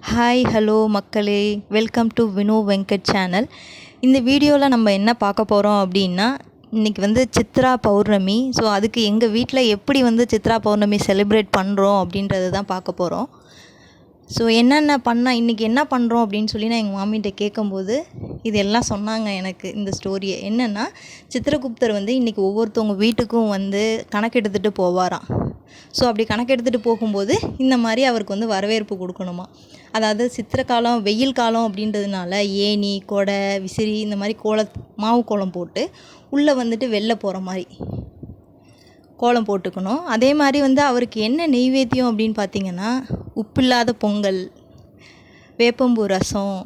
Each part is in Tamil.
ஹாய் ஹலோ மக்களே, welcome to Vino Venkat channel. இந்த வீடியோவில் நம்ம என்ன பார்க்க போகிறோம் அப்படின்னா, இன்றைக்கி வந்து சித்ரா பௌர்ணமி. ஸோ அதுக்கு எங்கள் வீட்டில் எப்படி வந்து சித்ரா பௌர்ணமி செலிப்ரேட் பண்ணுறோம் அப்படின்றது தான் பார்க்க போகிறோம். ஸோ இன்றைக்கி என்ன பண்ணுறோம் அப்படின்னு சொல்லி நான் எங்கள் மாமிகிட்ட கேட்கும்போது இதெல்லாம் சொன்னாங்க எனக்கு இந்த ஸ்டோரியை. என்னென்னா, சித்திரகுப்தர் வந்து இன்றைக்கி ஒவ்வொருத்தவங்க வீட்டுக்கும் வந்து கணக்கு எடுத்துகிட்டு போவாராம். ஸோ அப்படி கணக்கு எடுத்துகிட்டு போகும்போது இந்த மாதிரி அவருக்கு வந்து வரவேற்பு கொடுக்கணுமா. அதாவது சித்திரை காலம், வெயில் காலம் அப்படின்றதுனால ஏணி, கொடை, விசிறி இந்த மாதிரி மாவு கோலம் போட்டு உள்ளே வந்துட்டு வெளில போகிற மாதிரி கோலம் போட்டுக்கணும். அதே மாதிரி வந்து அவருக்கு என்ன நெய்வேத்தியம் அப்படின்னு பார்த்திங்கன்னா, உப்பில்லாத பொங்கல், வேப்பம்பூ ரசம்,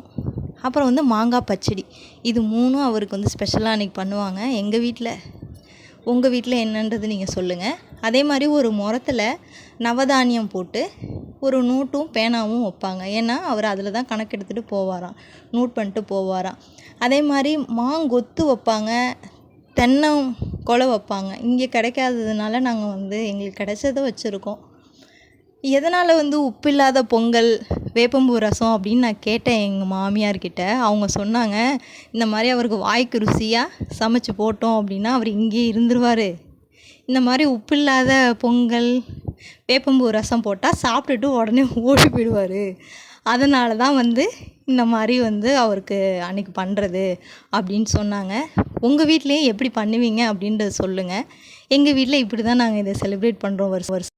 அப்புறம் வந்து மாங்காய் பச்சடி, இது மூணும் அவருக்கு வந்து ஸ்பெஷலாக அன்றைக்கி பண்ணுவாங்க எங்கள் வீட்டில். உங்கள் வீட்டில் என்னன்றது நீங்கள் சொல்லுங்கள். அதே மாதிரி ஒரு முறத்தில் நவதானியம் போட்டு ஒரு நோட்டும் பேனாவும் வைப்பாங்க. ஏன்னா அவர் அதில் தான் கணக்கு எடுத்துகிட்டு போவாராம், நோட் பண்ணிட்டு போவாராம். அதே மாதிரி மாங்கொத்து வைப்பாங்க, தென்னம் கொலை வைப்பாங்க. இங்கே கிடைக்காததுனால நாங்கள் வந்து எங்களுக்கு கிடைச்சதை வச்சுருக்கோம். எதனால் வந்து உப்பில்லாத பொங்கல், வேப்பம்பூ ரசம் அப்படின்னு நான் கேட்டேன் எங்கள் மாமியார்கிட்ட. அவங்க சொன்னாங்க, இந்த மாதிரி அவருக்கு வாய்க்கு ருசியாக சமைச்சு போட்டோம் அப்படின்னா அவர் இங்கேயே இருந்துருவார். இந்த மாதிரி உப்பில்லாத பொங்கல், வேப்பம்பூ ரசம் போட்டால் சாப்பிட்டுட்டு உடனே ஓடி போயிடுவார். அதனால தான் வந்து இந்த மாதிரி வந்து அவருக்கு அன்றைக்கி பண்ணுறது அப்படின்னு சொன்னாங்க. உங்கள் வீட்லேயே எப்படி பண்ணுவீங்க அப்படின்றத சொல்லுங்கள். எங்கள் வீட்டில் இப்படி தான் நாங்கள் இதை செலிப்ரேட் பண்ணுறோம் வருஷம் வருஷம்.